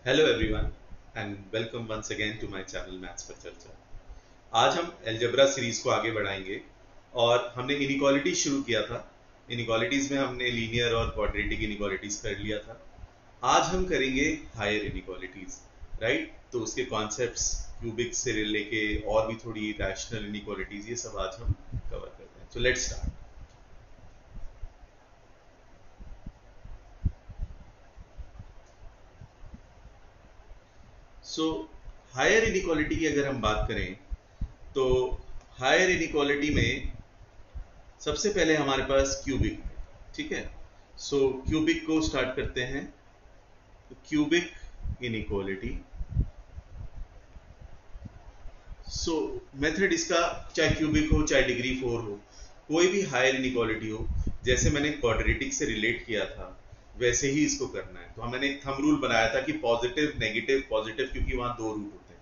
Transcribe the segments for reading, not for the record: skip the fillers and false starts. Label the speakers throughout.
Speaker 1: Hello everyone and welcome once again to my channel maths पर चर्चा। आज हम अलजेब्रा सीरीज को आगे बढ़ाएंगे और हमने इनइक्वालिटी शुरू किया था। इनइक्वालिटीज में हमने लीनियर और क्वाड्रेटिक इनइक्वालिटीज कर लिया था। आज हम करेंगे हायर इनइक्वालिटीज, राइट? तो उसके कॉन्सेप्ट्स क्यूबिक से लेके और भी थोड़ी रैशनल इनइक्वालिटीज, ये सब आज हम कवर करते हैं। तो let's start. So higher inequality की अगर हम बात करें तो हायर इनइक्वालिटी में सबसे पहले हमारे पास क्यूबिक है, ठीक है। सो क्यूबिक को स्टार्ट करते हैं। क्यूबिक इनइक्वालिटी, सो मेथड इसका, चाहे क्यूबिक हो चाहे डिग्री 4 हो, कोई भी हायर इनइक्वालिटी हो, जैसे मैंने क्वाड्रेटिक से रिलेट किया था वैसे ही इसको करना है। तो मैंने एक थंब रूल बनाया था कि पॉजिटिव नेगेटिव पॉजिटिव, क्योंकि वहां दो रूट होते हैं।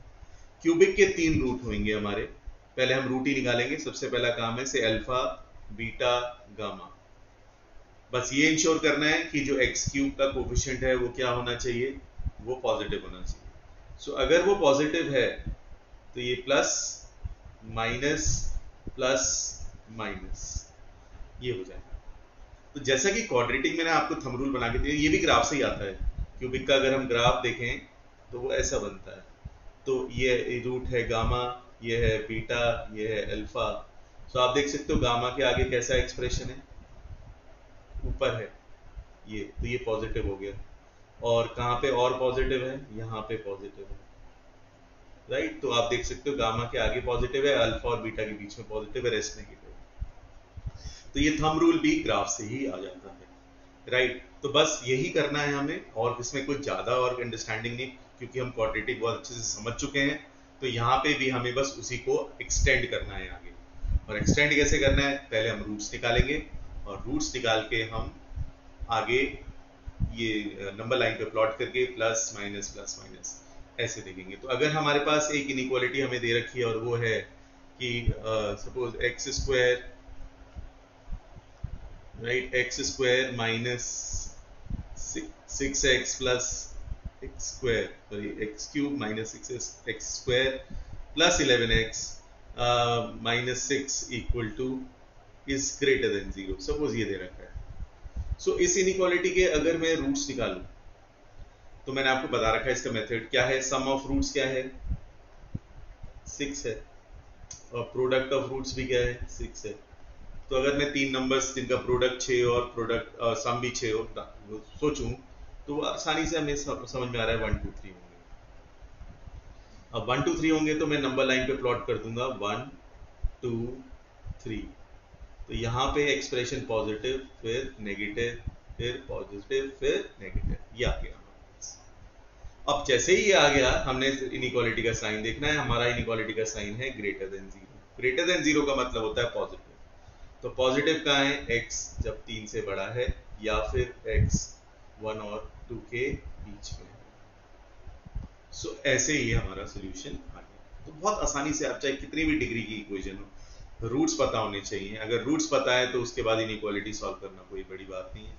Speaker 1: क्यूबिक के 3 रूट होंगे हमारे। पहले हम रूट ही निकालेंगे। सबसे पहला काम है से अल्फा बीटा गामा। बस ये इंश्योर करना है कि जो एक्स क्यूब का कोफिशिएंट है वो क्या होना चाहिए, वो पॉजिटिव होना चाहिए। सो अगर वो पॉजिटिव है तो ये प्लस माइनस प्लस माइनस ये हो जाएगा। तो जैसा कि क्वाड्रेटिक मैंने आपको थंब रूल बना के दिया, ये भी ग्राफ से ही आता है। क्यूबिक का अगर हम ग्राफ देखें तो वो ऐसा बनता है। तो ये रूट है गामा, ये है बीटा, ये है अल्फा। तो आप देख सकते हो गामा के आगे कैसा एक्सप्रेशन है, ऊपर है ये, तो ये पॉजिटिव हो गया। और कहाँ पे और पॉजिटिव है, यहाँ पे पॉजिटिव है, राइट? तो आप देख सकते हो गामा के आगे पॉजिटिव है, अल्फा और बीटा के बीच में पॉजिटिव है, रेस्ट नेगेटिव। तो ये थंब रूल भी ग्राफ से ही आ जाता है, राइट? तो बस यही करना है हमें, और इसमें कुछ ज्यादा और अंडरस्टैंडिंग नहीं, क्योंकि हम क्वाड्रेटिक बहुत अच्छे से समझ चुके हैं। तो यहाँ पे भी हमें बस उसी को एक्सटेंड करना है आगे। और एक्सटेंड कैसे करना है, पहले हम रूट्स निकालेंगे, और रूट्स निकाल के हम आगे ये नंबर लाइन पे प्लॉट करके प्लस माइनस ऐसे देखेंगे। तो अगर हमारे पास एक इनइक्वालिटी हमें दे रखी है और वो है कि suppose x square, right, x square minus 6x plus x square, sorry x cube minus 6x square plus 11x minus 6 equal two is greater than 0। Suppose ये दे रखा है। सो इस इनइक्वालिटी के अगर मैं रूट्स निकालूं तो मैंने आपको बता रखा है इसका मेथड क्या है। सम ऑफ रूट्स क्या है, 6 है, और प्रोडक्ट ऑफ रूट्स भी क्या है, 6 है। तो अगर मैं 3 नंबर्स जिनका प्रोडक्ट 6 और प्रोडक्ट सम भी 6 हो सोचूं, तो वो आसानी से हमें समझ में आ रहा है 1 2 3 होंगे। अब 1 2 3 होंगे तो मैं नंबर लाइन पे प्लॉट कर दूंगा 1 2 3। तो यहाँ पे एक्सप्रेशन पॉजिटिव, फिर नेगेटिव, फिर पॉजिटिव, फिर नेगेटिव, ये आ गया। अब जैसे ही ये आ गया, हमने इनइक्वालिटी का साइन देखना है। हमारा इनइक्वालिटी का साइन है ग्रेटर देन 0। ग्रेटर देन 0 का मतलब होता है पॉजिटिव। तो पॉजिटिव कहाँ है, x जब 3 से बड़ा है, या फिर x 1 और 2 के बीच में है। सो ऐसे ही हमारा सोल्यूशन आ गया। तो बहुत आसानी से आप चाहे कितनी भी डिग्री की इक्वेशन हो, रूट्स पता होने चाहिए। अगर रूट्स पता है तो उसके बाद इनइक्वालिटी सॉल्व करना कोई बड़ी बात नहीं है।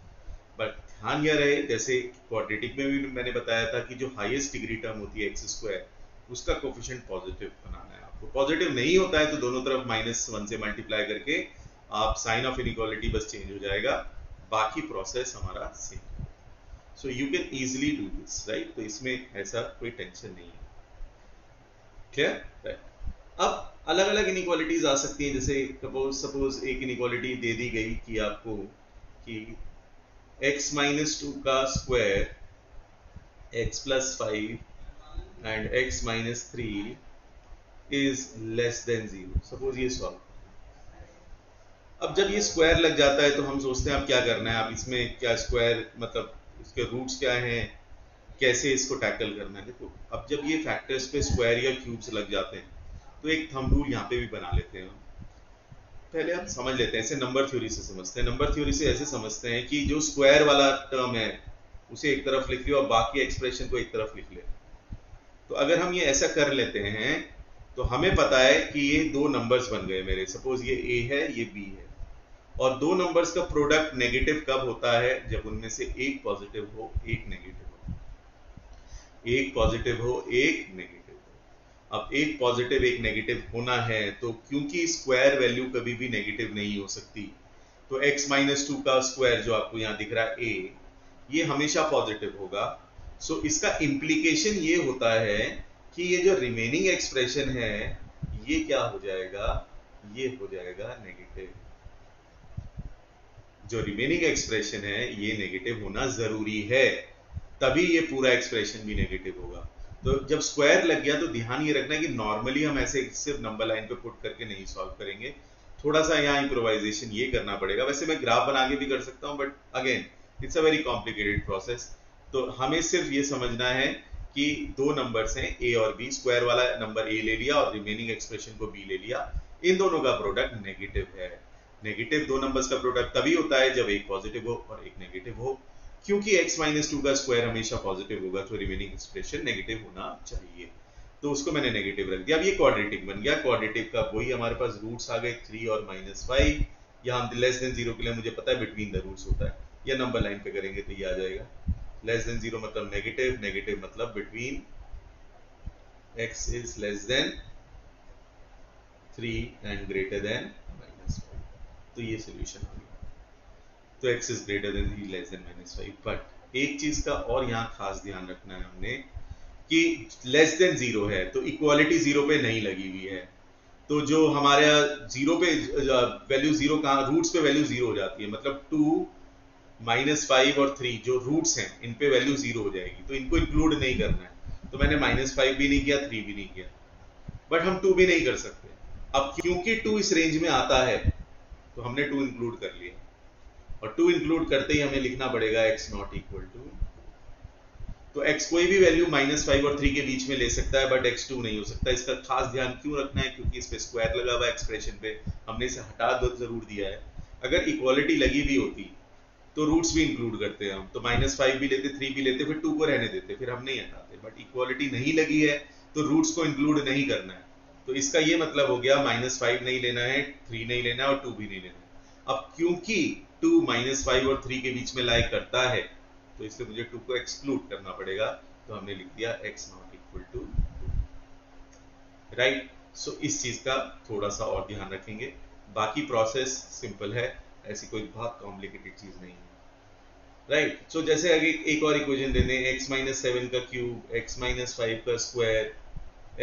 Speaker 1: बट ध्यान यह रहे, जैसे क्वाड्रेटिक में भी मैंने बताया था कि जो हाईएस्ट डिग्री टर्म होती है एक्स स्क्वायर, उसका कोफिशिएंट पॉजिटिव बनाना है आपको। पॉजिटिव नहीं होता है तो दोनों तरफ -1 से मल्टीप्लाई करके आप साइन ऑफ इनइक्वालिटी बस चेंज हो जाएगा, बाकी प्रोसेस हमारा same. So you can easily do this, right? तो इसमें ऐसा कोई टेंशन नहीं है, क्लियर? राइट। अब अलग अलग इनइक्वालिटीज आ सकती हैं। जैसे सपोज एक इनइक्वालिटी दे दी गई कि आपको कि x माइनस 2 का square x plus 5 and x minus 3 is less than 0। Suppose ये सॉल्व। अब जब ये स्क्वायर लग जाता है तो हम सोचते हैं अब क्या करना है, अब इसमें क्या स्क्वायर मतलब इसके रूट्स क्या हैं, कैसे इसको टैकल करना है। देखो, अब जब ये फैक्टर्स पे स्क्वायर या क्यूब्स लग जाते हैं तो एक थंब रूल यहाँ पे भी बना लेते हैं। पहले हम समझ लेते हैं, ऐसे नंबर थ्योरी से समझते हैं। नंबर थ्योरी से ऐसे समझते हैं कि जो स्क्वायर वाला टर्म है उसे एक तरफ लिख लियो और बाकी एक्सप्रेशन को एक तरफ लिख ले। तो अगर हम ये ऐसा कर लेते हैं तो हमें पता है कि ये दो नंबर्स बन गए मेरे। सपोज ये a है, ये b है, और दो नंबर्स का प्रोडक्ट नेगेटिव कब होता है, जब उनमें से एक पॉजिटिव हो एक नेगेटिव हो। एक पॉजिटिव हो एक नेगेटिव हो। अब एक पॉजिटिव एक नेगेटिव होना है तो क्योंकि स्क्वायर वैल्यू कभी भी नेगेटिव नहीं हो सकती, तो x माइनस 2 का स्क्वायर जो आपको यहां दिख रहा है a, ये हमेशा पॉजिटिव होगा। सो इसका इंप्लीकेशन ये होता है कि ये जो रिमेनिंग एक्सप्रेशन है ये क्या हो जाएगा, ये हो जाएगा नेगेटिव। जो रिमेनिंग एक्सप्रेशन है ये नेगेटिव होना जरूरी है, तभी ये पूरा एक्सप्रेशन भी नेगेटिव होगा। तो जब स्क्वायर लग गया तो ध्यान ये रखना है कि नॉर्मली हम ऐसे सिर्फ नंबर लाइन पे पुट करके नहीं सॉल्व करेंगे, थोड़ा सा यहाँ इम्प्रोवाइजेशन ये करना पड़ेगा। वैसे मैं ग्राफ बना के भी कर सकता हूँ, but again it's a very complicated process. तो हमें सिर्फ ये समझना है कि दो नंबर्स हैं a और b, स्क्वायर वाला नंबर a ले लिया और रिमेनिंग एक्सप्रेशन को b ले लिया, इन दोनों का प्रोडक्ट नेगेटिव है। नेगेटिव दो नंबर्स का प्रोडक्ट तभी होता है जब एक पॉजिटिव हो और एक नेगेटिव हो। क्योंकि x माइनस 2 का स्क्वायर हमेशा पॉजिटिव होगा तो रिमेनिंग एक्सप्रेशन नेगेटिव होना चाहिए, तो उसको मैंने नेगेटिव रख दिया। अब ये क्वाड्रेटिक बन गया, क्वाड्रेटिक का वही हमारे पास रूट्स आ गए 3 और -5। यहाँ लेस देन 0 के लिए मुझे पता है बिटवीन द रूट्स होता है, या नंबर लाइन पे करेंगे तो ये आ जाएगा। लेस देन 0 मतलब नेगेटिव, नेगेटिव मतलब between x is less than 3 and greater than -5, तो ये सोल्यूशन हो गया। तो x is greater then 3 less than -5। But एक चीज का और यहाँ खास ध्यान रखना है हमने कि लेस देन 0 है तो इक्वालिटी 0 पे नहीं लगी हुई है, तो जो हमारे 0 पे वैल्यू 0 कहाँ, रूट्स पे वैल्यू 0 हो जाती है, मतलब 2 -5 और 3 जो रूट्स हैं इन पे वैल्यू 0 हो जाएगी, तो इनको इंक्लूड नहीं करना है। तो मैंने -5 भी नहीं किया, 3 भी नहीं किया, बट हम 2 भी नहीं कर सकते। अब क्योंकि 2 इस रेंज में आता है तो हमने 2 इंक्लूड कर लिया, और 2 इंक्लूड करते ही हमें लिखना पड़ेगा x नॉट इक्वल टू, तो x कोई भी वैल्यू -5 और 3 के बीच में ले सकता है, बट x 2 नहीं हो सकता। इसका खास ध्यान क्यों रखना है, क्योंकि इस पे स्क्वायर लगा हुआ है एक्सप्रेशन पे, हमने इसे हटा दो जरूर दिया है। अगर इक्वालिटी लगी भी होती तो रूट्स भी इंक्लूड करते हैं हम, तो -5 भी लेते, 3 भी लेते, फिर 2 को रहने देते, फिर हम नहीं हटाते। बट इक्वालिटी नहीं लगी है तो रूट्स को इंक्लूड नहीं करना है, तो इसका ये मतलब हो गया -5 नहीं लेना है, 3 नहीं लेना है और 2 भी नहीं लेना है। अब क्योंकि 2 -5 और 3 के बीच में लाई करता है तो इससे मुझे 2 को एक्सक्लूड करना पड़ेगा, तो हमने लिख दिया x not equal to 2, right. So इस चीज का थोड़ा सा और ध्यान रखेंगे, बाकी प्रोसेस सिंपल है, ऐसी कोई बहुत कॉम्प्लिकेटेड चीज नहीं है, राइट। सो जैसे आगे एक और इक्वेशन दे दें, x माइनस 7 का क्यूब, x माइनस 5 का स्क्वायर,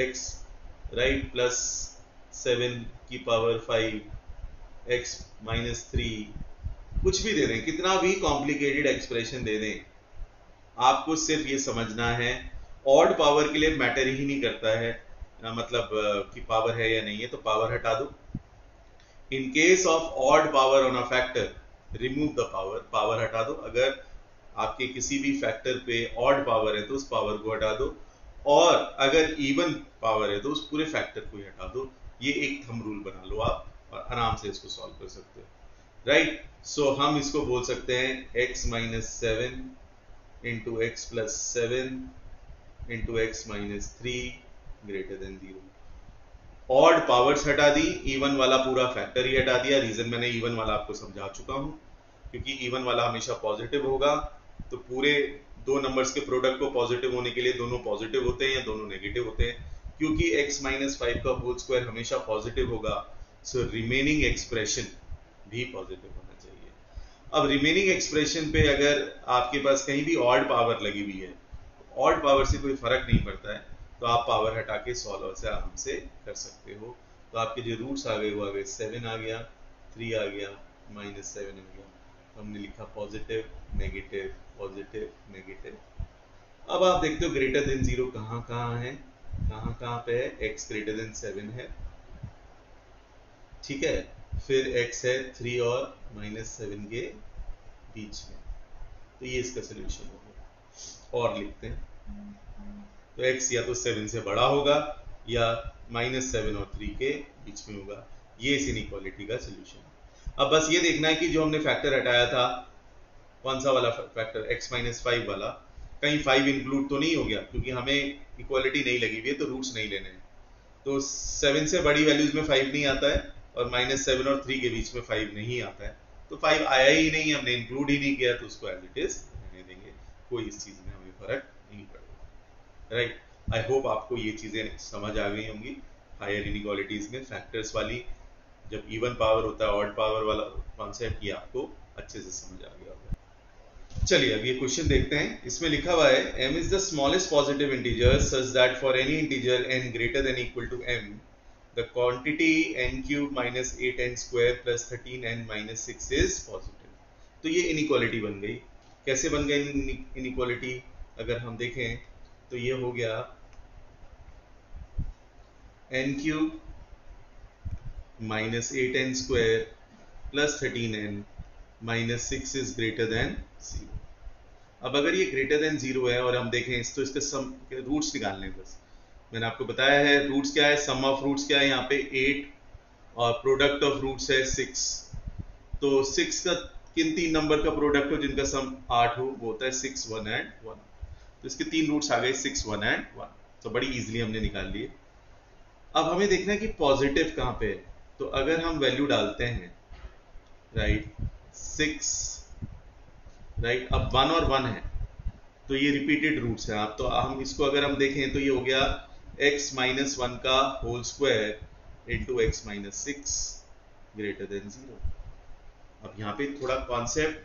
Speaker 1: x राइट प्लस 7 की पावर 5, x माइनस 3, कुछ भी दे दें, कितना भी कॉम्प्लिकेटेड एक्सप्रेशन दे दें, आपको सिर्फ ये समझना है ऑड पावर के लिए मैटर ही नहीं करता है, मतलब कि पावर है या नहीं है, तो पावर हटा दो। In case of odd power on a factor, remove the power, power हटा दो। अगर आपके किसी भी फैक्टर पे ऑड पावर है तो उस पावर को हटा दो, और अगर इवन पावर है तो उस पूरे फैक्टर को ही हटा दो। ये एक थंब रूल बना लो आप, और आराम से इसको सॉल्व कर सकते हो, राइट। सो हम इसको बोल सकते हैं x minus 7 into x plus 7 into X minus 3 greater than 0। Odd powers हटा दी, इवन वाला पूरा फैक्टर ही हटा दिया। रीजन मैंने इवन वाला आपको समझा चुका हूं, क्योंकि इवन वाला हमेशा पॉजिटिव होगा, तो पूरे दो नंबर्स के प्रोडक्ट को पॉजिटिव होने के लिए दोनों पॉजिटिव होते हैं या दोनों नेगेटिव होते हैं। क्योंकि x माइनस 5 का होल स्क्वायर हमेशा पॉजिटिव होगा, सो रिमेनिंग एक्सप्रेशन भी पॉजिटिव होना चाहिए। अब रिमेनिंग एक्सप्रेशन पे अगर आपके पास कहीं भी ऑड पावर लगी हुई है, ऑड पावर से कोई फर्क नहीं पड़ता है, तो आप पावर हटा के सॉल्व से आराम से कर सकते हो। तो आपके जो रूट्स आ गए वो आ गए, 7 आ गया, 3 आ गया, -7 आ गया, हमने लिखा पॉजिटिव नेगेटिव पॉजिटिव नेगेटिव। अब आप देखते हो ग्रेटर देन 0 कहाँ कहाँ है, कहाँ कहाँ पे है, x ग्रेटर देन 7 है, ठीक है, फिर x है 3 और -7 के बीच में, तो ये इसका सोल्यूशन हो गया। और लिखते हैं, तो x या तो 7 से बड़ा होगा या -7 और 3 के बीच में होगा, ये इस इनइक्वालिटी का सोल्यूशन है। अब बस ये देखना है कि जो हमने फैक्टर हटाया था, कौन सा वाला फैक्टर, x माइनस 5 वाला, कहीं 5 इंक्लूड तो नहीं हो गया, क्योंकि हमें इक्वालिटी नहीं लगी हुई है तो रूट्स नहीं लेने हैं। तो 7 से बड़ी वैल्यूज में 5 नहीं आता है, और -7 और 3 के बीच में 5 नहीं आता है, तो 5 आया ही नहीं, हमने इंक्लूड ही नहीं किया, तो उसको एज इट इज रहने देंगे, कोई इस चीज में हमें फर्क नहीं पड़ेगा, राइट। आई होप आपको ये चीज़ें समझ आ गई होंगी। हायर इनइक्वालिटीज़ में फैक्टर्स वाली, जब इवन पावर होता है, ऑड पावर वाला कॉन्सेप्ट, ये आपको अच्छे से समझ आ गया होगा। चलिए अब ये क्वेश्चन देखते हैं। इसमें लिखा हुआ है m is the smallest positive integer such that for any integer n greater than equal to m the quantity n cube minus 8n square plus 13n minus 6 is positive. तो ये इनइक्वालिटी बन गई। कैसे बन गई इनइक्वालिटी? अगर हम देखें तो ये हो गया n cube minus 8n square plus 13n minus 6 is greater than 0। अब अगर ये ग्रेटर देन 0 है और हम देखें तो इसके सम के रूट्स निकालने हैं बस। मैंने आपको बताया है रूट्स क्या है, सम ऑफ रूट्स क्या है, यहाँ पे 8 और प्रोडक्ट ऑफ रूट्स है 6। तो 6 का किन तीन नंबर का प्रोडक्ट हो जिनका सम 8 हो, वो होता है 6, 1 एंड 1। तो इसके तीन रूट्स आ गए 6, 1 एंड 1। तो बड़ी इजीली हमने निकाल लिए। अब हमें देखना है कि पॉजिटिव कहाँ पे है। तो अगर हम वैल्यू डालते हैं, राइट, 6, राइट, अब 1 और 1 है तो ये रिपीटेड रूट्स हैं। आप तो हम इसको अगर हम देखें तो ये हो गया x माइनस 1 का whole square into X minus 6 greater than 0। अब यहाँ पे थोड़ा कॉन्सेप्ट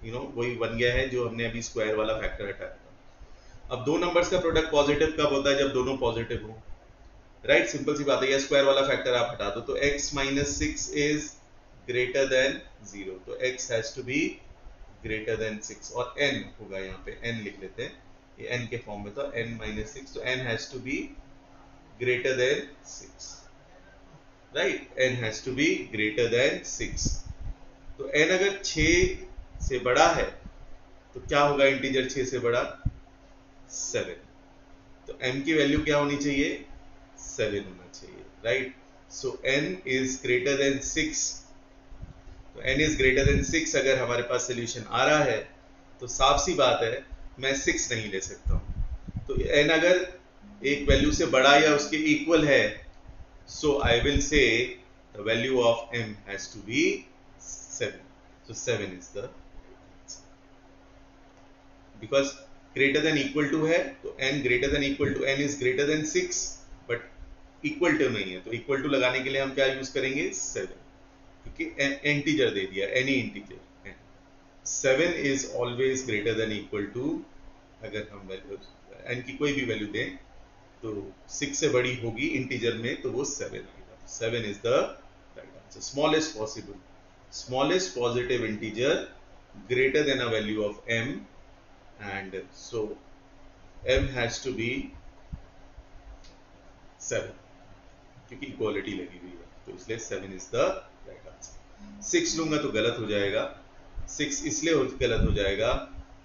Speaker 1: वही बन गया है जो हमने अभी स्क्वायर वाला फैक्टर हटाया था। अब दो नंबर्स का प्रोडक्ट पॉजिटिव कब होता है? जब दोनों पॉजिटिव हो, राइट। सिंपल सी बात है। या स्क्वायर वाला फैक्टर आप हटा दो तो x minus 6 is greater than 0। तो x has to be greater than 6 और n होगा, यहाँ पे n लिख लेते हैं, ये n के फॉर्म में था, n माइनस 6। तो n has to be greater than 6, right, n has to be greater than 6। तो n अगर 6 से बड़ा है तो क्या होगा? इंटीजर 6 से बड़ा 7। तो m की वैल्यू क्या होनी चाहिए? 7 होना चाहिए, right. So n is greater than 6। तो n इज ग्रेटर देन 6 अगर हमारे पास सोल्यूशन आ रहा है तो साफ सी बात है मैं 6 नहीं ले सकता हूं। तो n अगर एक वैल्यू से बड़ा या उसके इक्वल है, so I will say the value of m has to be 7। So 7 is the, because greater than equal to है तो n greater than equal to n is greater than 6, but equal to नहीं है। तो equal to लगाने के लिए हम क्या यूज करेंगे? 7, क्योंकि इंटीजर दे दिया, any integer. 7 is always greater than equal to, अगर हम वैल्यू n की कोई भी वैल्यू दें तो 6 से बड़ी होगी इंटीजर में तो वो 7 आएगा। 7 is the right answer. Smallest possible, smallest positive integer greater than a value of m, and so m has to be 7, क्योंकि इक्वालिटी लगी हुई है तो इसलिए 7 इज द राइट आंसर। 6 लूंगा तो गलत हो जाएगा। 6 इसलिए गलत हो जाएगा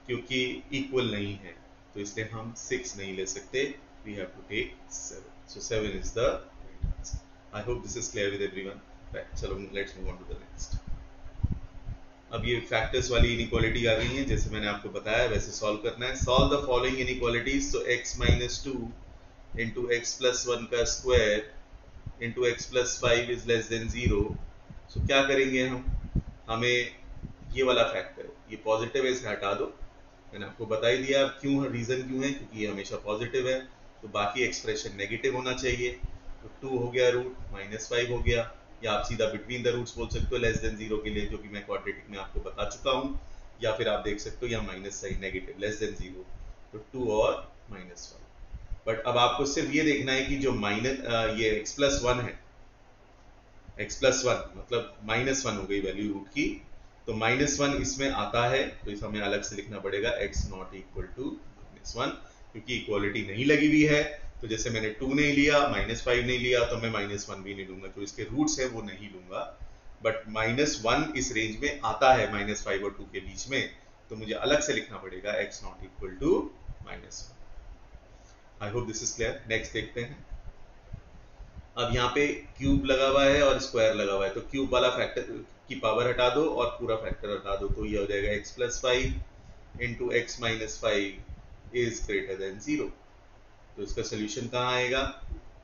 Speaker 1: क्योंकि इक्वल नहीं है, तो इसलिए हम 6 नहीं ले सकते। We have to take 7। So 7 is the right answer. I hope this is clear with everyone, right. चलो let's move on to the next. अब ये फैक्टर्स वाली इनइक्वालिटी आ गई है, जैसे मैंने आपको बताया वैसे सॉल्व करना है। Solve the following inequalities. तो x minus 2 into x plus 1 का square into x plus 5 is less than 0। सो क्या करेंगे हम? हमें ये वाला फैक्टर, ये पॉजिटिव है, इसे हटा दो। मैंने आपको बता ही दिया क्यों, रीजन क्यों है, क्योंकि ये हमेशा पॉजिटिव है तो बाकी एक्सप्रेशन नेगेटिव होना चाहिए। तो 2 हो गया रूट, माइनस 5 हो गया, या आप सीधा बिटवीन द रूट्स बोल सकते हो लेस देन 0 के लिए, जो कि मैं क्वाड्रेटिक में आपको बता चुका हूं। या फिर आप देख सकते हो या minus sign negative, less than 0, तो 2 और माइनस 5। बट अब आपको सिर्फ ये देखना है कि जो माइनस ये x प्लस 1 है, x प्लस 1 मतलब माइनस 1 हो गई वैल्यू रूट की, तो माइनस 1 इसमें आता है तो इस हमें अलग से लिखना पड़ेगा x नॉट इक्वल टू -1, क्योंकि इक्वालिटी नहीं लगी हुई है। तो जैसे मैंने 2 नहीं लिया, -5 नहीं लिया, तो मैं -1 भी नहीं लूंगा, जो इसके रूट्स है वो नहीं लूंगा। बट -1 इस रेंज में आता है, -5 और 2 के बीच में, तो मुझे अलग से लिखना पड़ेगा x not equal to -1। I hope this is clear. Next देखते हैं। अब यहाँ पे क्यूब लगा हुआ है और स्क्वायर लगा हुआ है, तो क्यूब वाला फैक्टर की पावर हटा दो और पूरा फैक्टर हटा दो, तो ये हो जाएगा x plus 5 into X minus 5 is greater than 0। तो इसका सोल्यूशन कहाँ आएगा?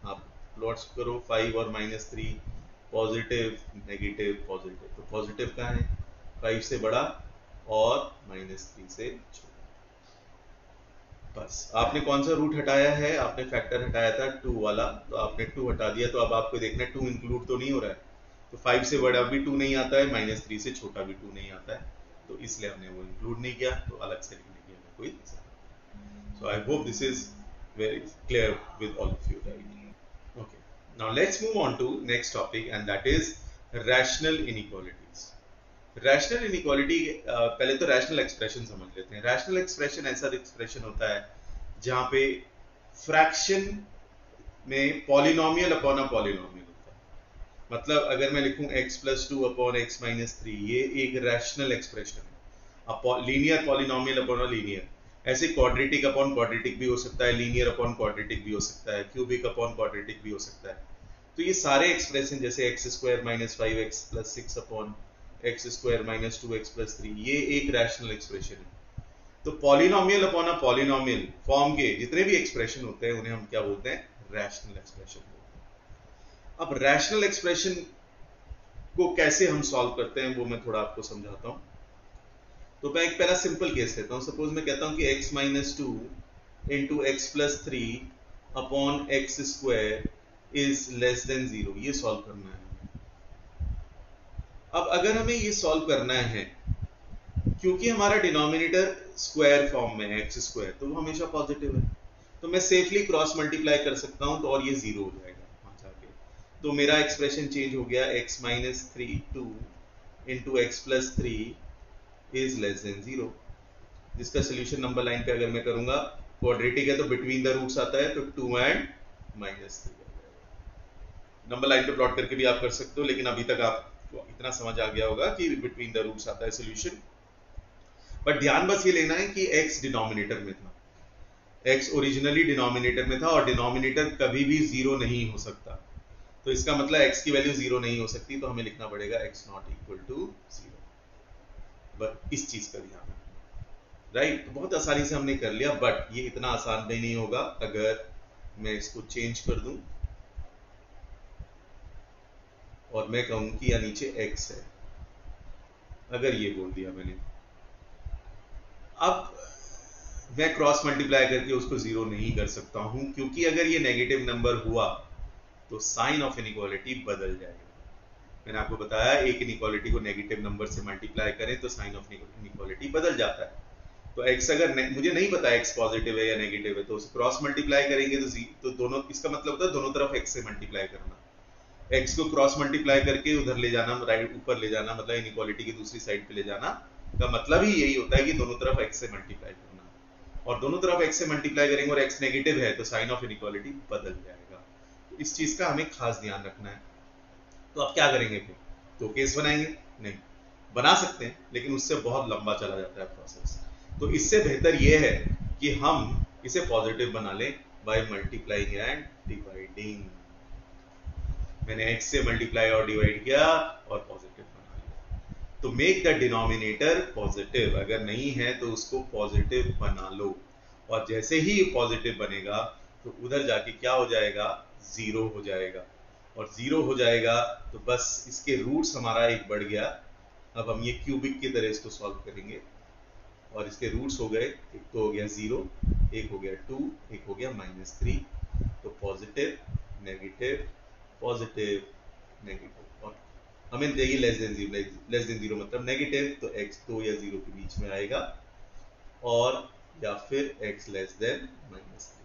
Speaker 1: आप प्लॉट्स करो, 5 और -3, पॉजिटिव नेगेटिव पॉजिटिव। तो पॉजिटिव कहाँ है? 5 से बड़ा और -3 से छोटा। तो बस आपने कौन सा रूट हटाया है, आपने फैक्टर हटाया था 2 वाला, तो आपने 2 हटा दिया, तो अब आपको देखना है 2 इंक्लूड तो नहीं हो रहा है, तो 5 से बड़ा भी 2 नहीं आता है, -3 से छोटा भी 2 नहीं आता है, तो इसलिए हमने वो इंक्लूड नहीं किया, तो अलग से लिखने की हमें कोई जरूरत। So I hope this is very clear with all of you, right? Okay, now let's move on to next topic and that is rational inequalities. Rational inequality, पहले तो रैशनल एक्सप्रेशन समझ लेते हैं। रैशनल एक्सप्रेशन ऐसा expression होता है जहां पे फ्रैक्शन में पॉलिनोमियल अपॉन अ पॉलिनोमियल होता है। मतलब अगर मैं लिखूं x plus 2 upon x minus 3, ये एक रैशनल एक्सप्रेशन है। Linear polynomial upon a linear, ऐसे क्वाड्रेटिक अपॉन क्वाड्रेटिक भी हो सकता है, लीनियर अपॉन क्वाड्रेटिक भी हो सकता है, क्यूबिक अपॉन क्वाड्रेटिक भी हो सकता है। तो ये सारे एक्सप्रेशन जैसे x square minus 5x plus 6 upon x square minus 2x plus 3, ये एक रैशनल एक्सप्रेशन है। तो polynomial upon a polynomial form के जितने भी एक्सप्रेशन होते हैं उन्हें हम क्या बोलते हैं? रैशनल एक्सप्रेशन बोलते हैं। अब रैशनल एक्सप्रेशन को कैसे हम सॉल्व करते हैं वो मैं थोड़ा आपको समझाता हूं। तो मैं एक पहला सिंपल केस लेता हूं। सपोज मैं कहता हूं कि x minus 2 into x plus 3 upon x square is less than 0, ये सॉल्व करना है। अब अगर हमें ये सॉल्व करना है, क्योंकि हमारा डिनोमिनेटर स्क्वायर फॉर्म में है एक्स स्क्वायर, तो वो हमेशा पॉजिटिव है, तो मैं सेफली क्रॉस मल्टीप्लाई कर सकता हूं, तो और ये 0 हो जाएगा वहां जाके। तो मेरा एक्सप्रेशन चेंज हो गया, x minus 3 2 into x plus 3 is less than 0, जिसका सोल्यूशन नंबर लाइन पे अगर मैं करूंगा, क्वाड्रेटिक है तो बिटवीन द रूट्स आता है, तो 2 एंड माइनस 3 आ जाएगा। नंबर लाइन पे प्लॉट करके भी आप कर सकते हो, लेकिन अभी तक आपको इतना समझ आ गया होगा कि बिटवीन द रूट्स आता है सोल्यूशन। बट ध्यान बस ये लेना है कि x डिनोमिनेटर में था, x ओरिजिनली डिनोमिनेटर में था, और डिनोमिनेटर कभी भी 0 नहीं हो सकता, तो इसका मतलब x की वैल्यू 0 नहीं हो सकती, तो हमें लिखना पड़ेगा x नॉट इक्वल टू 0। बस इस चीज का ध्यान रखना, राइट? तो बहुत आसानी से हमने कर लिया, बट ये इतना आसान भी नहीं होगा अगर मैं इसको चेंज कर दूं और मैं कहूं कि यहाँ नीचे x है, अगर ये बोल दिया मैंने, अब मैं क्रॉस मल्टीप्लाई करके उसको 0 नहीं कर सकता हूं, क्योंकि अगर ये नेगेटिव नंबर हुआ तो साइन ऑफ इनइक्वालिटी बदल जाएगा। मैंने आपको बताया एक इनइक्वालिटी को नेगेटिव नंबर से मल्टीप्लाई करें तो साइन ऑफ इनइक्वालिटी बदल जाता है। तो x अगर मुझे नहीं पता x पॉजिटिव है या नेगेटिव है, तो क्रॉस मल्टीप्लाई करेंगे तो दोनों, इसका मतलब होता है दोनों तरफ x से मल्टीप्लाई करना। x को क्रॉस मल्टीप्लाई करके उधर ले जाना, राइट ऊपर ले जाना, मतलब इनइक्वालिटी की दूसरी साइड पे ले जाना का मतलब ही यही होता है कि दोनों तरफ x से मल्टीप्लाई करना, और दोनों तरफ x से मल्टीप्लाई करेंगे और x नेगेटिव है तो साइन ऑफ इनइक्वालिटी बदल जाएगा। तो इस चीज का हमें खास ध्यान रखना है। तो आप क्या करेंगे फिर? तो केस बनाएंगे? नहीं, बना सकते हैं, लेकिन उससे बहुत लंबा चला जाता है प्रोसेस। तो इससे बेहतर यह है कि हम इसे पॉजिटिव बना लें बाय मल्टीप्लाइंग एंड डिवाइडिंग। मैंने x से मल्टीप्लाई और डिवाइड किया और पॉजिटिव बना लिया। तो मेक द डिनोमिनेटर पॉजिटिव, अगर नहीं है तो उसको पॉजिटिव बना लो, और जैसे ही पॉजिटिव बनेगा तो उधर जाके क्या हो जाएगा? 0 हो जाएगा, और 0 हो जाएगा तो बस इसके रूट्स हमारा एक बढ़ गया। अब हम ये क्यूबिक की तरह इसको सॉल्व करेंगे, और इसके रूट्स हो गए, एक तो हो गया 0, एक हो गया 2, एक हो गया -3। तो पॉजिटिव नेगेटिव पॉजिटिव नेगेटिव, और हमें चाहिए लेस देन 0, लेस देन 0 मतलब नेगेटिव, तो x 2 या 0 के बीच में आएगा, और या फिर x लेस देन -3।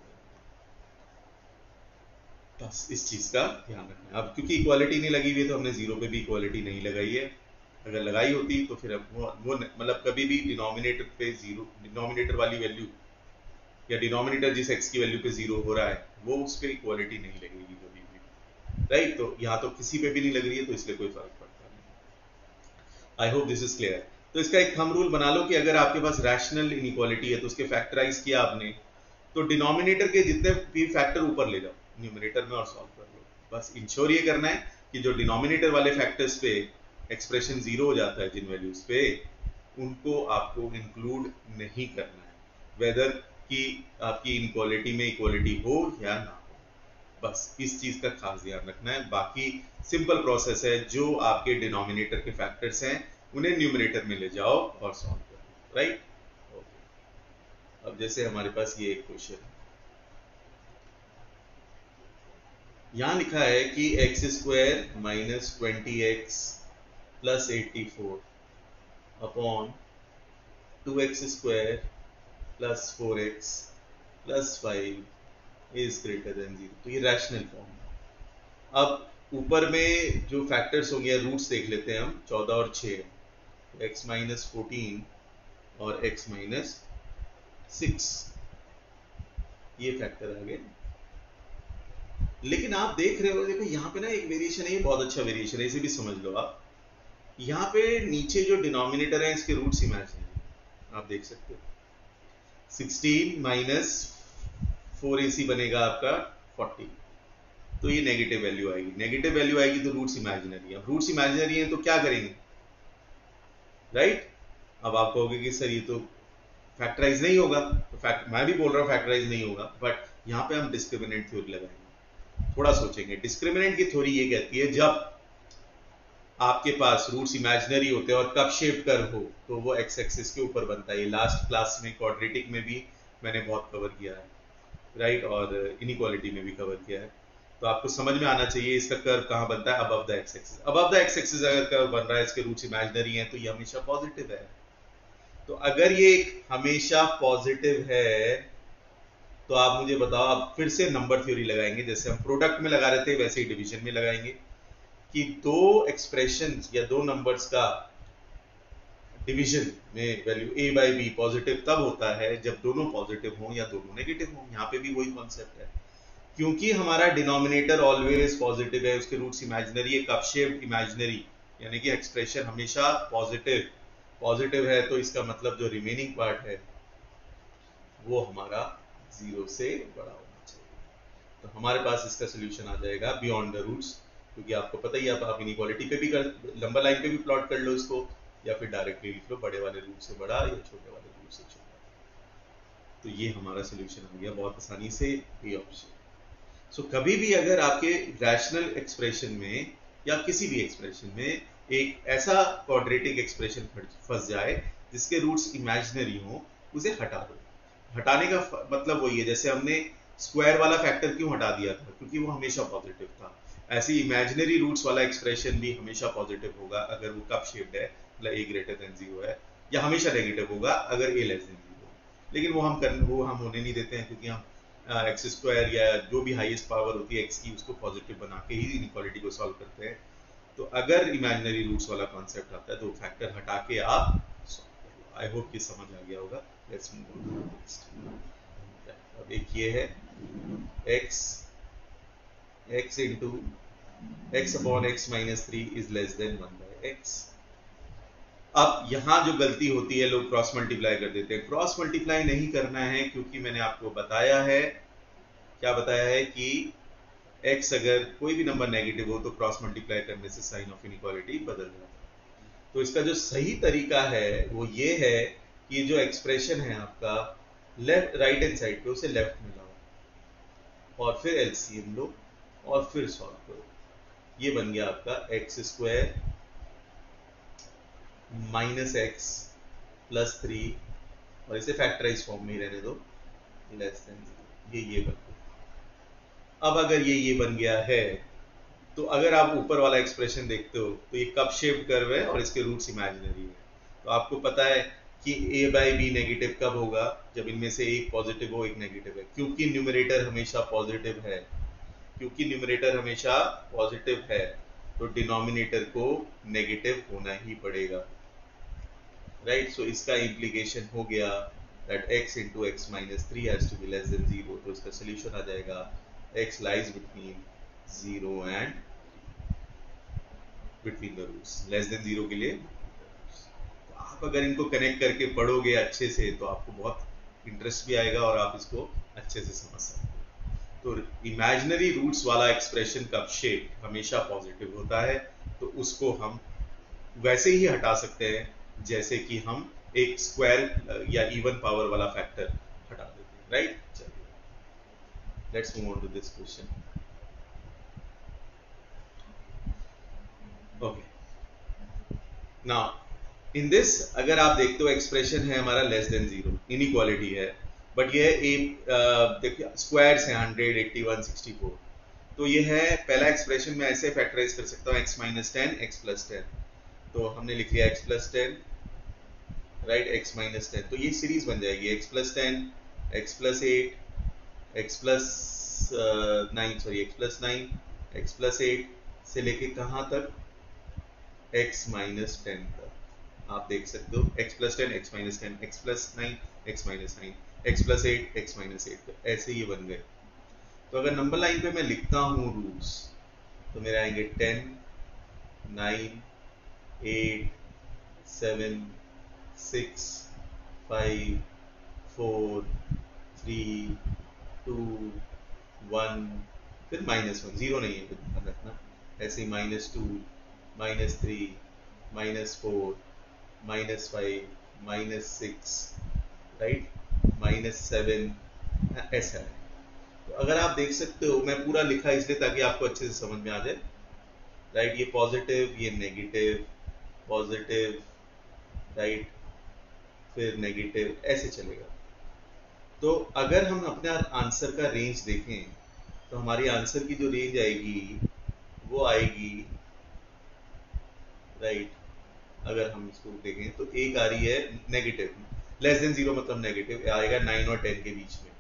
Speaker 1: बस इस चीज का ध्यान रखना है। अब क्योंकि इक्वालिटी नहीं लगी हुई है तो हमने 0 पे भी इक्वालिटी नहीं लगाई है। अगर लगाई होती तो फिर वो मतलब कभी भी डिनोमिनेटर पे 0, डिनोमिनेटर वाली वैल्यू या डिनोमिनेटर जिस x की वैल्यू पे 0 हो रहा है वो उस पर इक्वालिटी नहीं लगेगी कभी भी, राइट? तो यहाँ तो किसी पे भी नहीं लग रही है, तो इसलिए कोई फर्क पड़ता नहीं। आई होप दिस इज क्लियर। तो इसका एक थंब रूल बना लो कि अगर आपके पास रैशनल इनइक्वालिटी है तो उसके फैक्टराइज किया आपने, तो डिनोमिनेटर के जितने भी फैक्टर ऊपर ले जाओ न्यूमरेटर में और सॉल्व कर लो। बस इंश्योर ये करना है कि जो डिनोमिनेटर वाले फैक्टर्स पे एक्सप्रेशन 0 हो जाता है, जिन वैल्यूज पे, उनको आपको इंक्लूड नहीं करना है, वेदर कि आपकी इनक्वालिटी में इक्वालिटी हो या ना हो। बस इस चीज का खास ध्यान रखना है। बाकी सिंपल प्रोसेस है, जो आपके डिनोमिनेटर के फैक्टर्स हैं उन्हें न्यूमरेटर में ले जाओ और सॉल्व करो, राइट? अब जैसे हमारे पास ये एक क्वेश्चन यहां लिखा है कि x square minus 20x plus 84 upon 2x square plus 4x plus 5 is greater than 0। तो ये रैशनल फॉर्म है। अब ऊपर में जो फैक्टर्स होंगे रूट्स देख लेते हैं हम, 14 और 6, x माइनस 14 और x माइनस 6, ये फैक्टर आ गए। लेकिन आप देख रहे हो, देखो यहाँ पे ना एक वेरिएशन है, ये बहुत अच्छा वेरिएशन है, इसे भी समझ लो आप। यहाँ पे नीचे जो डिनोमिनेटर है इसके रूट्स इमेजिनरी, आप देख सकते हो। 16 माइनस 4ac बनेगा आपका 40, तो ये नेगेटिव वैल्यू आएगी। नेगेटिव वैल्यू आएगी तो रूट्स इमेजिनरी है। अब रूट्स इमेजिनरी है तो क्या करेंगे, राइट? अब आप कहोगे कि सर ये तो फैक्टराइज नहीं होगा, तो मैं भी बोल रहा हूँ फैक्टराइज नहीं होगा, बट यहाँ पे हम डिस्क्रिमिनेंट थ्योरी लगाएंगे। थोड़ा सोचेंगे। डिस्क्रिमिनेंट की थ्योरी ये कहती है जब आपके पास रूट्स इमेजिनरी होते हैं और कप शेप कर्व हो तो वो एक्स एक्सिस के ऊपर बनता है। ये लास्ट क्लास में क्वाड्रेटिक में भी मैंने बहुत कवर किया है, राइट, और इनइक्वालिटी में भी कवर किया है। तो आपको समझ में आना चाहिए इसका कर्व कहाँ बनता है, above the x axis. Above the x axis अगर कर्व बन रहा है, इसके रूट्स इमेजिनरी हैं, तो ये हमेशा पॉजिटिव है। तो अगर ये हमेशा पॉजिटिव है तो आप मुझे बताओ, आप फिर से नंबर थ्योरी लगाएंगे, जैसे हम प्रोडक्ट में लगा रहे थे वैसे ही डिवीजन में लगाएंगे कि दो एक्सप्रेशन या दो नंबर्स का डिवीजन में value a by B positive तब होता है जब दोनों पॉजिटिव हों या दोनों नेगेटिव हों। यहाँ पे भी वही कॉन्सेप्ट है, क्योंकि हमारा डिनोमिनेटर ऑलवेज पॉजिटिव है, उसके रूट्स इमेजिनरी है, कप शेप इमेजिनरी, यानी कि एक्सप्रेशन हमेशा पॉजिटिव है, तो इसका मतलब जो रिमेनिंग पार्ट है वो हमारा 0 से बड़ा होना चाहिए। तो हमारे पास इसका सोल्यूशन आ जाएगा बियॉन्ड द रूट्स, क्योंकि आपको पता ही है, आप इनइक्वालिटी पे भी लंबा लाइन पे भी प्लॉट कर लो इसको, या फिर डायरेक्टली लिख लो बड़े वाले रूट से बड़ा या छोटे वाले रूट से छोटा। तो ये हमारा सोल्यूशन हो गया बहुत आसानी से, ये ऑप्शन। सो कभी भी अगर आपके रैशनल एक्सप्रेशन में या किसी भी एक्सप्रेशन में एक ऐसा क्वाड्रेटिक एक्सप्रेशन फंस जाए जिसके रूट्स इमेजिनरी हो, उसे हटा दो। हटाने का मतलब वही है, जैसे हमने स्क्वायर वाला फैक्टर क्यों हटा दिया था, क्योंकि वो हमेशा पॉजिटिव था। ऐसे इमेजिनरी रूट्स वाला एक्सप्रेशन भी हमेशा पॉजिटिव होगा अगर वो कप शेप्ड है, मतलब a ग्रेटर देन 0 है, या हमेशा नेगेटिव होगा अगर a लेस देन 0। लेकिन वो हम होने नहीं देते हैं, क्योंकि हम एक्स स्क्वायर या जो भी हाईएस्ट पावर होती है एक्स की, उसको पॉजिटिव बना के ही इनइक्वालिटी को सॉल्व करते हैं। तो अगर इमेजिनरी रूट्स वाला कॉन्सेप्ट आता है तो फैक्टर हटा के आप सॉल्व कर लो। आई होप कि समझ आ गया होगा। Let's move on to next. अब एक ये है x into x upon x minus 3 is less than 1 by x। अब यहां जो गलती होती है, लोग क्रॉस मल्टीप्लाई कर देते हैं। क्रॉस मल्टीप्लाई नहीं करना है, क्योंकि मैंने आपको बताया है, क्या बताया है कि x अगर कोई भी नंबर नेगेटिव हो तो क्रॉस मल्टीप्लाई करने से साइन ऑफ इनइक्वालिटी बदल जाता है। तो इसका जो सही तरीका है वो ये है कि जो एक्सप्रेशन है आपका लेफ्ट राइट हैंड साइड पे, उसे लेफ्ट में लाओ और फिर एलसीएम लो और फिर सॉल्व करो। ये बन गया आपका x square minus x plus 3, और इसे फैक्टराइज फॉर्म में ही रहने दो, लेस देन 0। ये बन गया। अब अगर ये बन गया है, तो अगर आप ऊपर वाला एक्सप्रेशन देखते हो तो ये कप शेप्ड कर्व है और इसके रूट्स इमेजिनरी है। तो आपको पता है कि a बाई बी नेगेटिव कब होगा, जब इनमें से एक पॉजिटिव हो एक नेगेटिव है, क्योंकि न्यूमरेटर हमेशा पॉजिटिव है। क्योंकि न्यूमरेटर हमेशा पॉजिटिव है तो डिनोमिनेटर को नेगेटिव होना ही पड़ेगा, राइट। सो इसका इम्प्लीकेशन हो गया that x into x minus 3 has to be less than 0। तो इसका सोल्यूशन आ जाएगा x lies between 0 and between the roots, less than 0 के लिए। तो आप अगर इनको कनेक्ट करके पढ़ोगे अच्छे से तो आपको बहुत इंटरेस्ट भी आएगा और आप इसको अच्छे से समझ सकते हो। तो इमेजिनरी रूट्स वाला एक्सप्रेशन कप शेप हमेशा पॉजिटिव होता है, तो उसको हम वैसे ही हटा सकते हैं जैसे कि हम एक स्क्वायर या इवन पावर वाला फैक्टर हटा देते हैं, राइट। चलिए let's move on to this question. Okay, now in this अगर आप देखते हो एक्सप्रेशन है हमारा लेस देन 0, इनइक्वालिटी है, बट ये देखिए स्क्वायर्स हैं 100, 81, 64, तो ये है पहला एक्सप्रेशन में ऐसे फैक्टराइज कर सकता हूँ x माइनस 10 x प्लस 10, तो हमने लिख लिया x plus 10 right x minus 10, तो ये सीरीज बन जाएगी x plus 10 x plus 8 x plus 9 sorry x plus 9 x plus 8 से लेके कहाँ तक x माइनस 10 तक आप देख सकते हो x plus 10 x minus 10 x plus 9 x minus 9 x plus 8 x minus 8, तो ऐसे ये बन गए। तो अगर नंबर लाइन पे मैं लिखता हूँ रूट्स तो मेरे आएंगे 10, 9, 8, 7, 6, 5, 4, 3, 2, 1, फिर -1, जीरो नहीं है, ध्यान रखना, ऐसे ही -2, -3, -4, -5, -6 राइट, -7 ऐसा है। तो अगर आप देख सकते हो मैं पूरा लिखा इसलिए ताकि आपको अच्छे से समझ में आ जाए राइट, ये पॉजिटिव ये नेगेटिव पॉजिटिव राइट फिर नेगेटिव ऐसे चलेगा। तो अगर हम अपने आंसर का रेंज देखें तो हमारी आंसर की जो रेंज आएगी वो आएगी राइट, अगर हम इसको देखें तो एक आ रही है नेगेटिव, लेस देन 0 मतलब नेगेटिव आएगा 9 और 10 के बीच में,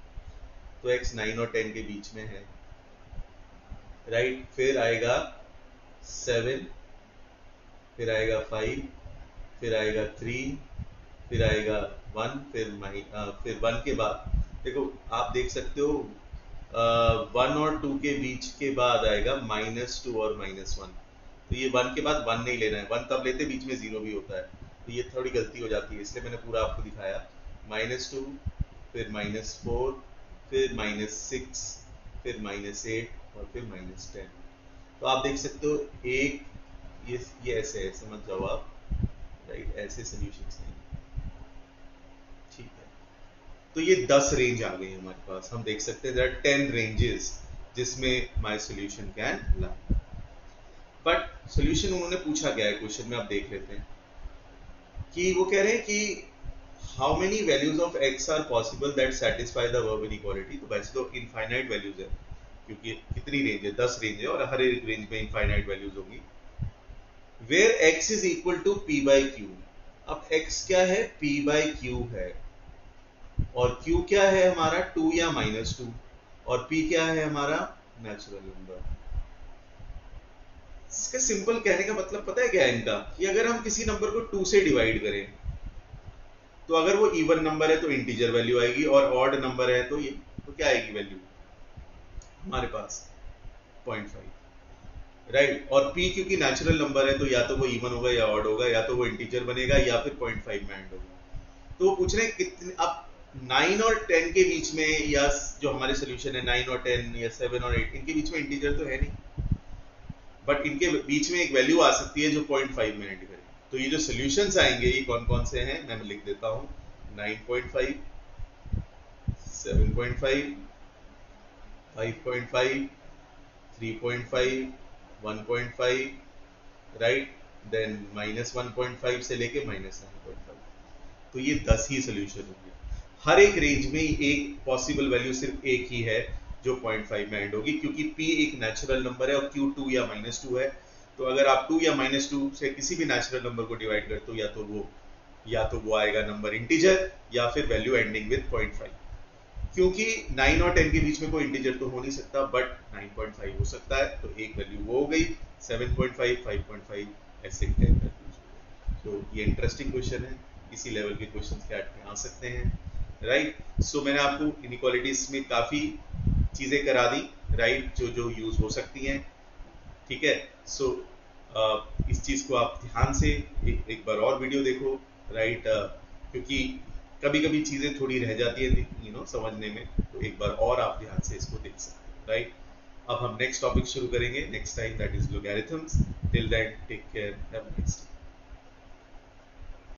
Speaker 1: तो x 9 और 10 के बीच में है राइट, फिर आएगा 7, फिर आएगा 5, फिर आएगा 3, फिर आएगा 1, फिर 1 के बाद देखो आप देख सकते हो 1 और 2 के बीच के बाद आएगा -2 और -1, तो ये 1 के बाद 1 नहीं लेना है, 1 तब लेते बीच में 0 भी होता है, तो ये थोड़ी गलती हो जाती है इसलिए मैंने पूरा आपको दिखाया -2 फिर -4 फिर -6 फिर -8 और फिर -10। तो आप देख सकते हो एक ये ऐसे है, समझ जाओ आप राइट, ऐसे सॉल्यूशंस नहीं, ठीक है। तो ये 10 रेंज आ गई हमारे पास, हम देख सकते हैं देयर आर 10 रेंजेस जिसमें my solution can lie. But solution उन्होंने पूछा क्या है क्वेश्चन में, आप देख लेते हैं कि वो कह रहे हैं कि how many values of x are possible that satisfy the verb inequality. तो वैसे तो इनफाइनाइट वैल्यूज है क्योंकि कितनी रेंज है, 10 रेंज है और हर एक रेंज में इनफाइनाइट वैल्यूज होंगी। Where x is equal to p by q, अब x क्या है p बाई क्यू है और q क्या है हमारा 2 या -2 और p क्या है हमारा नेचुरल नंबर। इसका सिंपल कहने का मतलब पता है क्या है इनका, कि अगर हम किसी नंबर को 2 से डिवाइड करें तो अगर वो इवन नंबर है तो इंटीजर वैल्यू आएगी और ऑड नंबर है तो ये तो क्या आएगी वैल्यू हमारे पास 0.5 राइट, और p क्योंकि नेचुरल नंबर है तो या तो वो इवन होगा या ऑड होगा, या तो वो इंटीजर बनेगा या फिर 0.5 में एंड होगा। तो वो पूछ रहे हैं कितने, अब 9 और 10 के बीच में या जो हमारे सोल्यूशन है 9 और 10 या 7 और 8 इनके बीच में इंटीजर तो है नहीं, बट इनके बीच में एक वैल्यू आ सकती है जो 0.5 में एंड करे। तो ये जो सॉल्यूशंस आएंगे ये कौन कौन से हैं मैं लिख देता हूं, 9.5, 7.5, 5.5, 3.5, 1.5 राइट, देन -1.5 से लेके -9.5। तो ये 10 ही सोल्यूशन होंगे, हर एक रेंज में एक पॉसिबल वैल्यू सिर्फ एक ही है जो 0.5 में एंड होगी, क्योंकि p एक नेचुरल नंबर है और q 2 या -2 है। तो अगर आप 2 या -2 से किसी भी नेचुरल नंबर को डिवाइड करते हो या तो वो आएगा नंबर इंटीजर या फिर वैल्यू एंडिंग विद 0.5। क्योंकि 9 और 10 के बीच में कोई इंटीजर तो हो नहीं सकता, बट 9.5 हो सकता है, तो एक वैल्यू वो हो गई, 7.5, 5.5 ऐसे 10 वैल्यूज। तो ये इंटरेस्टिंग क्वेश्चन है, इसी लेवल के क्वेश्चन कैट में आ सकते हैं राइट। सो मैंने आपको इनइक्वालिटीज में काफी चीजें करा दी राइट, जो यूज हो सकती हैं, ठीक है। सो इस चीज को आप ध्यान से एक बार और वीडियो देखो राइट, क्योंकि कभी कभी चीजें थोड़ी रह जाती है समझने में, तो एक बार और आप ध्यान से इसको देख सकते हैं राइट। अब हम नेक्स्ट टॉपिक शुरू करेंगे next time, that is logarithms. Till then take care, have a nice day.